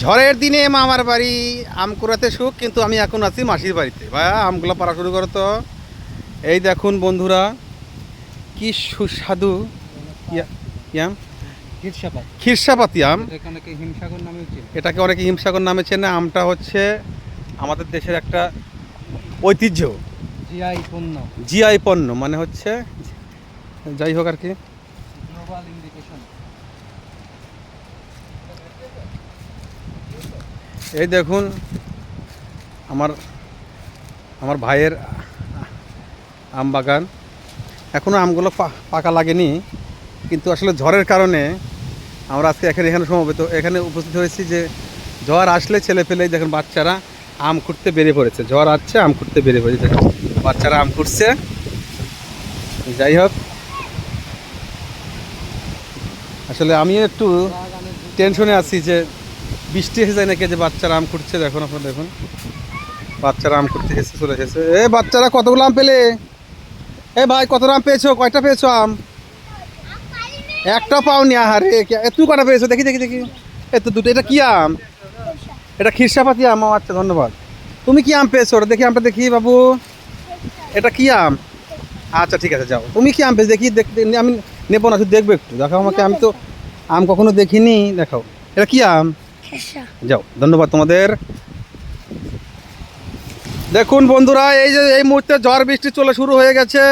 ঝড়ের দিনে মামার বাড়ি আম কুড়াতে সুখ, কিন্তু আমি এখন আছি মাসির বাড়িতে। ভাইয়া আমগুলো পাড়া শুরু করো তো। এই দেখুন বন্ধুরা, কি সুস্বাদু ইয়াম, খিরসাপাতি আম। এটাকে অনেকে হিমসাগর নামে চেনে। আমটা হচ্ছে আমাদের দেশের একটা ঐতিহ্য, জিআই পণ্য, মানে হচ্ছে যাই হোক আর কি। এই দেখুন আমার আমার ভাইয়ের আম বাগান। এখনও আমগুলো পাকা লাগেনি, কিন্তু আসলে ঝড়ের কারণে আমরা আজকে এখানে সমবেত এখানে উপস্থিত হয়েছি যে ঝড় আসলে ছেলে পেলেই দেখুন বাচ্চারা আম খুঁড়তে বেরিয়ে পড়েছে। ঝড় আসছে, আম খুঁড়তে বেরিয়ে পড়েছে, দেখুন বাচ্চারা আম খুঁড়ছে। যাই হোক, আসলে আমিও একটু টেনশনে আছি যে বৃষ্টি এসে যায় নাকি, যে বাচ্চারা আম খুঁড়ছে। দেখুন আপনারা, দেখুন বাচ্চারা আম খুঁড়তে এসে চলে এসেছে। এ বাচ্চারা কতগুলো আম পেলে? এ ভাই, কত আম পেয়েছো? কয়টা পেয়েছো আম? একটা পাওনি? আহারে, তুই কটা পেয়েছো? দেখি দেখি দেখি, এই তো দুটো। এটা কি আম? এটা খিরসাপাতি আম। আচ্ছা, ধন্যবাদ। তুমি কি আম পেয়েছো? ওটা দেখি, আমটা দেখি বাবু। এটা কি আম? আচ্ছা ঠিক আছে, যাও। তুমি কি আম পেয়েছো দেখি? আমি নেবো না, শুধু দেখবো একটু। দেখাও আমাকে, আমি তো আম কখনো দেখিনি। দেখাও, এটা কি আম? যাও, ধন্যবাদ তোমাদের। দেখুন বন্ধুরা, এই যে এই মুহূর্তে ঝড় বৃষ্টি চলে শুরু হয়ে গেছে।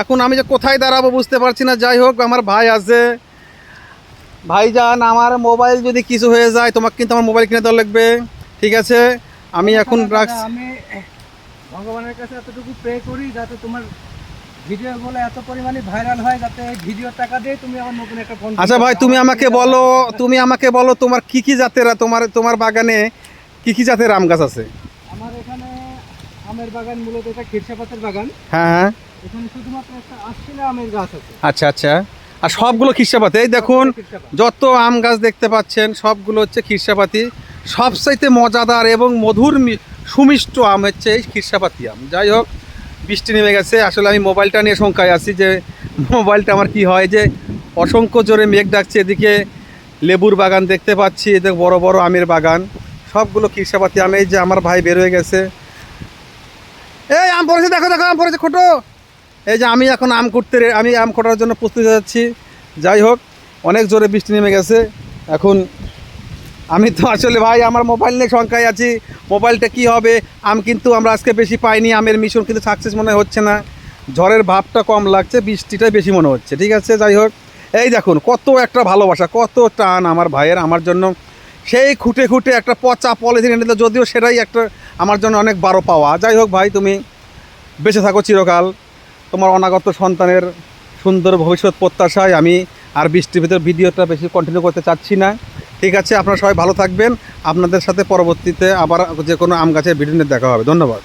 এখন আমি যে কোথায় দাঁড়াবো বুঝতে পারছি না। যাই হোক, আমার ভাই আছে। ভাইজান, আমার মোবাইল যদি কিছু হয়ে যায়, তোমাকে কিন্তু আমার মোবাইল কিনে দেওয়া লাগবে, ঠিক আছে? আমি এখন রাখছি। আমি ভগবানের কাছে এতটুকু প্রে করি যাতে তোমার ভিডিওগুলো এত পরিমাণে ভাইরাল হয়, যাতে ভিডিও টাকা দিয়ে তুমি আমার নতুন একটা ফোন। আচ্ছা ভাই, তুমি আমাকে বলো তোমার কি কি জাতের, তোমার বাগানে কি কি জাতের আম গাছ আছে? আমার এখানে আমের বাগান, মূলত এটা খিরসাপাতের বাগান। হ্যাঁ হ্যাঁ, এখানে শুধুমাত্র একটা আশিনা আমের গাছ আছে। আচ্ছা আচ্ছা। আর সবগুলো খিরসাপাতি? এই দেখুন, যত আম গাছ দেখতে পাচ্ছেন সবগুলো হচ্ছে খিরসাপাতি। সবচাইতে মজাদার এবং মধুর সুমিষ্ট আম হচ্ছে এই খিরসাপাতি আম। যাই হোক, বৃষ্টি নেমে গেছে। আসলে আমি মোবাইলটা নিয়ে শঙ্কায় আছি যে মোবাইলটা আমার কি হয়, যে অসংখ্য জোরে মেঘ ডাকছে। এদিকে লেবুর বাগান দেখতে পাচ্ছি, এদিকে বড় বড় আমের বাগান, সবগুলো খিরসাপাতি আম। এই যে আমার ভাই বের হয়ে গেছে। এই আম পড়েছে, দেখো দেখো, আম পড়েছে ছোটো। এই যে আমি এখন আমি আম কাটার জন্য প্রস্তুত হয়ে যাচ্ছি। যাই হোক, অনেক জোরে বৃষ্টি নেমে গেছে। এখন আমি তো আসলে ভাই আমার মোবাইল নিয়ে শঙ্কায় আছি, মোবাইলটা কি হবে। আম কিন্তু আমরা আজকে বেশি পাইনি, আমের মিশন কিন্তু সাকসেস মনে হচ্ছে না। ঝড়ের ভাবটা কম লাগছে, বৃষ্টিটাই বেশি মনে হচ্ছে, ঠিক আছে? যাই হোক, এই দেখুন কত একটা ভালোবাসা, কত টান আমার ভাইয়ের আমার জন্য। সেই খুঁটে খুঁটে একটা পচা পলিথিন এনে দিল, যদিও সেটাই একটা আমার জন্য অনেক বড় পাওয়া। যাই হোক ভাই, তুমি বেঁচে থাকো চিরকাল। তোমার অনাগত সন্তানের সুন্দর ভবিষ্যৎ প্রত্যাশায় আমি আর বৃষ্টির ভিতর ভিডিওটা বেশি কন্টিনিউ করতে চাচ্ছি না, ঠিক আছে? আপনারা সবাই ভালো থাকবেন। আপনাদের সাথে পরবর্তীতে আবার যে কোনো আম গাছের ভিডিও নিয়ে দেখা হবে। ধন্যবাদ।